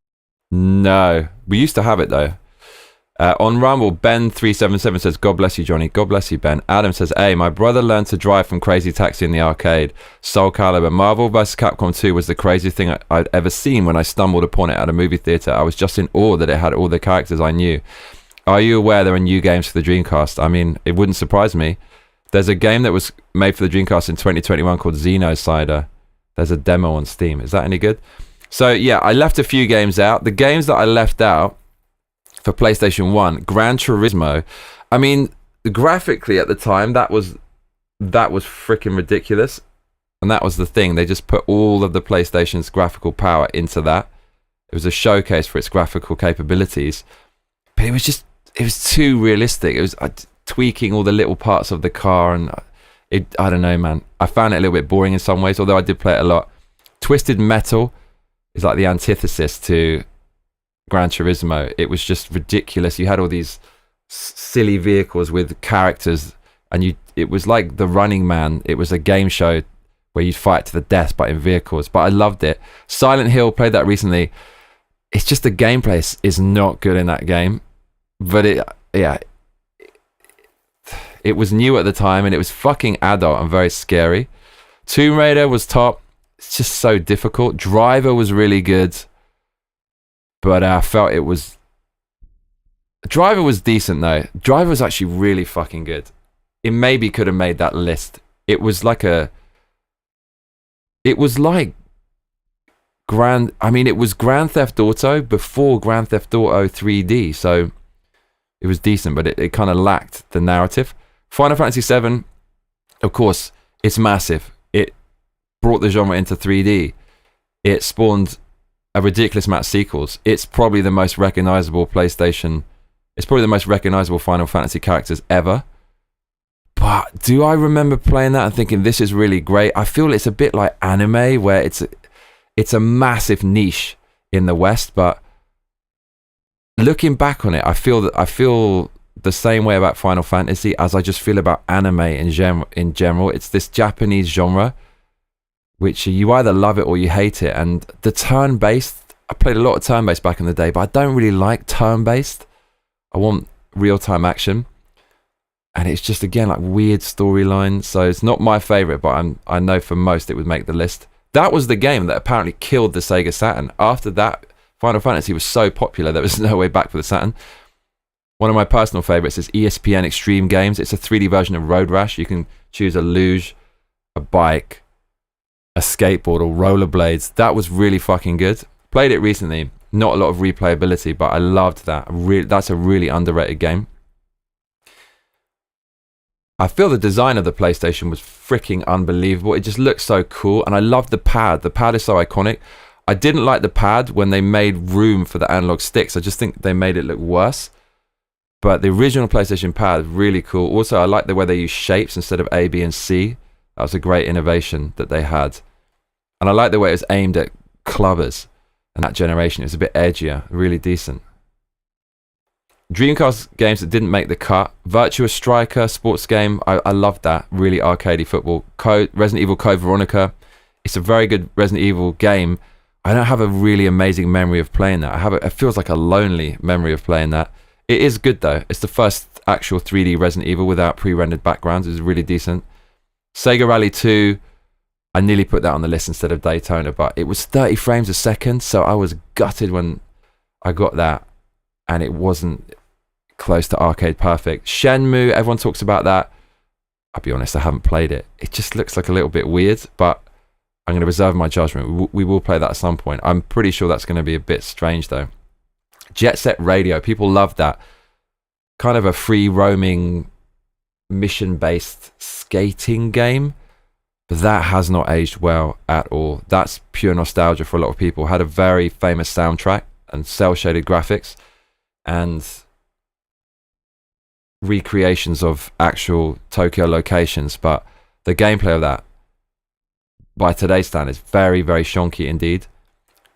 No. We used to have it though. On Rumble, Ben377 says, God bless you, Johnny. God bless you, Ben. Adam says, hey, my brother learned to drive from Crazy Taxi in the arcade. Soul Calibur. Marvel vs. Capcom 2 was the craziest thing I'd ever seen when I stumbled upon it at a movie theater. I was just in awe that it had all the characters I knew. Are you aware there are new games for the Dreamcast? I mean, it wouldn't surprise me. There's a game that was made for the Dreamcast in 2021 called Xenocider. There's a demo on Steam. Is that any good? So, yeah, I left a few games out. The games that I left out for PlayStation 1, Gran Turismo. I mean, graphically at the time, that was freaking ridiculous. And that was the thing. They just put all of the PlayStation's graphical power into that. It was a showcase for its graphical capabilities. But it was too realistic. It was tweaking all the little parts of the car, and I don't know, man. I found it a little bit boring in some ways, although I did play it a lot. Twisted Metal is like the antithesis to Gran Turismo. It was just ridiculous. You had all these silly vehicles with characters, and it was like The Running Man. It was a game show where you'd fight to the death, but in vehicles. But I loved it. Silent Hill, played that recently. It's just the gameplay is not good in that game. But it was new at the time, and it was fucking adult and very scary. Tomb Raider was top. It's just so difficult. Driver was really good, but I felt it was... Driver was decent though. Driver was actually really fucking good. It maybe could have made that list. It was like Grand... it was Grand Theft Auto before Grand Theft Auto 3D, so it was decent, but it kind of lacked the narrative. Final Fantasy VII, of course, it's massive. It brought the genre into 3D. It spawned a ridiculous amount of sequels. It's probably the most recognizable PlayStation... It's probably the most recognizable Final Fantasy characters ever. But do I remember playing that and thinking, this is really great? I feel it's a bit like anime, where it's a massive niche in the West, but looking back on it, I feel the same way about Final Fantasy as I just feel about anime in general. It's this Japanese genre, which you either love it or you hate it. And the turn-based, I played a lot of turn-based back in the day, but I don't really like turn-based. I want real-time action. And it's just, again, like weird storylines. So it's not my favorite, but I know for most it would make the list. That was the game that apparently killed the Sega Saturn. After that, Final Fantasy was so popular, there was no way back for the Saturn. One of my personal favorites is ESPN Extreme Games. It's a 3D version of Road Rash. You can choose a luge, a bike, a skateboard, or rollerblades. That was really fucking good. Played it recently. Not a lot of replayability, but I loved that. That's a really underrated game. I feel the design of the PlayStation was freaking unbelievable. It just looked so cool, and I loved the pad. The pad is so iconic. I didn't like the pad when they made room for the analog sticks. I just think they made it look worse. But the original PlayStation pad, really cool. Also, I like the way they use shapes instead of A, B, and C. That was a great innovation that they had. And I like the way it was aimed at clubbers and that generation. It was a bit edgier, really decent. Dreamcast games that didn't make the cut. Virtua Striker sports game. I loved that. Really arcadey football. Resident Evil Code Veronica. It's a very good Resident Evil game. I don't have a really amazing memory of playing that. It feels like a lonely memory of playing that. It is good though. It's the first actual 3D Resident Evil without pre-rendered backgrounds. It's really decent. Sega Rally 2. I nearly put that on the list instead of Daytona, but it was 30 frames a second, so I was gutted when I got that, and it wasn't close to arcade perfect. Shenmue, everyone talks about that. I'll be honest, I haven't played it. It just looks like a little bit weird, but I'm going to reserve my judgment. We will play that at some point. I'm pretty sure that's going to be a bit strange though. Jet Set Radio, people love that. Kind of a free roaming mission-based skating game, but that has not aged well at all. That's pure nostalgia for a lot of people. Had a very famous soundtrack and cel-shaded graphics and recreations of actual Tokyo locations, but the gameplay of that by today's standards very, very shonky indeed.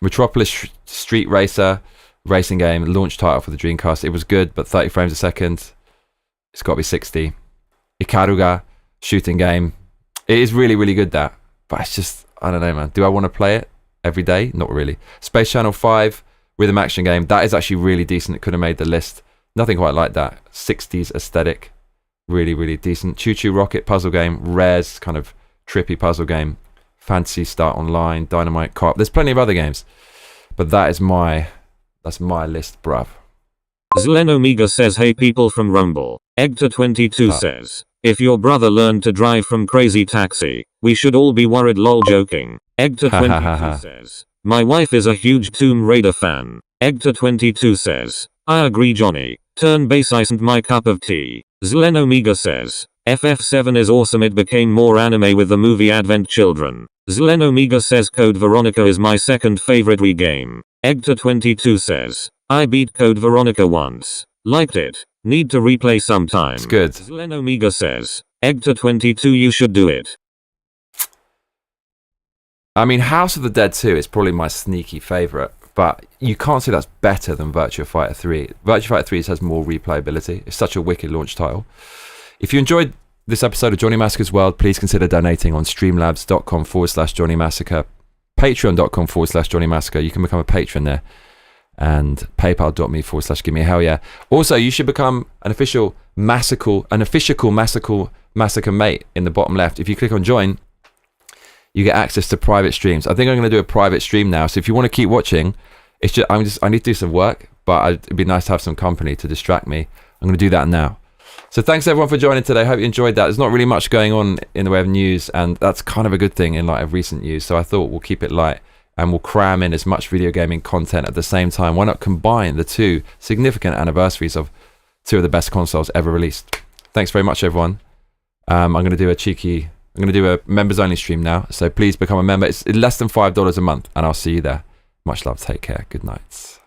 Metropolis Street Racer racing game, launch title for the Dreamcast. It was good, but 30 frames a second. It's got to be 60. Ikaruga shooting game. It is really, really good, that, but it's just, I don't know, man. Do I want to play it every day? Not really. Space Channel 5 rhythm action game. That is actually really decent. It could have made the list. Nothing quite like that. 60s aesthetic. Really, really decent. Choo Choo Rocket puzzle game. Rare's kind of trippy puzzle game. Fantasy Star Online. Dynamite Cop. There's plenty of other games, but that's my list, bruv. Zlen Omega says, hey people from Rumble. Egta22 says, if your brother learned to drive from Crazy Taxi, we should all be worried, lol, joking. Egta22 says, my wife is a huge Tomb Raider fan. Egta22 says, I agree, Johnny. Turn bass isn't my cup of tea. Zlen Omega says, FF7 is awesome, it became more anime with the movie Advent Children. Zlen Omega says Code Veronica is my second favorite Wii game. Egta22 says, I beat Code Veronica once. Liked it. Need to replay sometime. It's good. Zlen Omega says, Egta22 you should do it. I mean, House of the Dead 2 is probably my sneaky favourite, but you can't say that's better than Virtua Fighter 3. Virtua Fighter 3 has more replayability. It's such a wicked launch title. If you enjoyed this episode of Johnny Massacre's World, please consider donating on streamlabs.com/Johnny Massacre, patreon.com/Johnny Massacre. You can become a patron there. and paypal.me/give me a hell yeah. Also, you should become an official Massacre mate in the bottom left. If you click on join, you get access to private streams. I think I'm going to do a private stream now. So if you want to keep watching, it's just I need to do some work, but it'd be nice to have some company to distract me. I'm going to do that now. So thanks everyone for joining today. Hope you enjoyed that. There's not really much going on in the way of news, and that's kind of a good thing in light of recent news. So I thought we'll keep it light and we'll cram in as much video gaming content at the same time. Why not combine the two significant anniversaries of two of the best consoles ever released? Thanks very much, everyone. I'm going to do a members only stream now. So please become a member. It's less than $5 a month, and I'll see you there. Much love. Take care. Good night.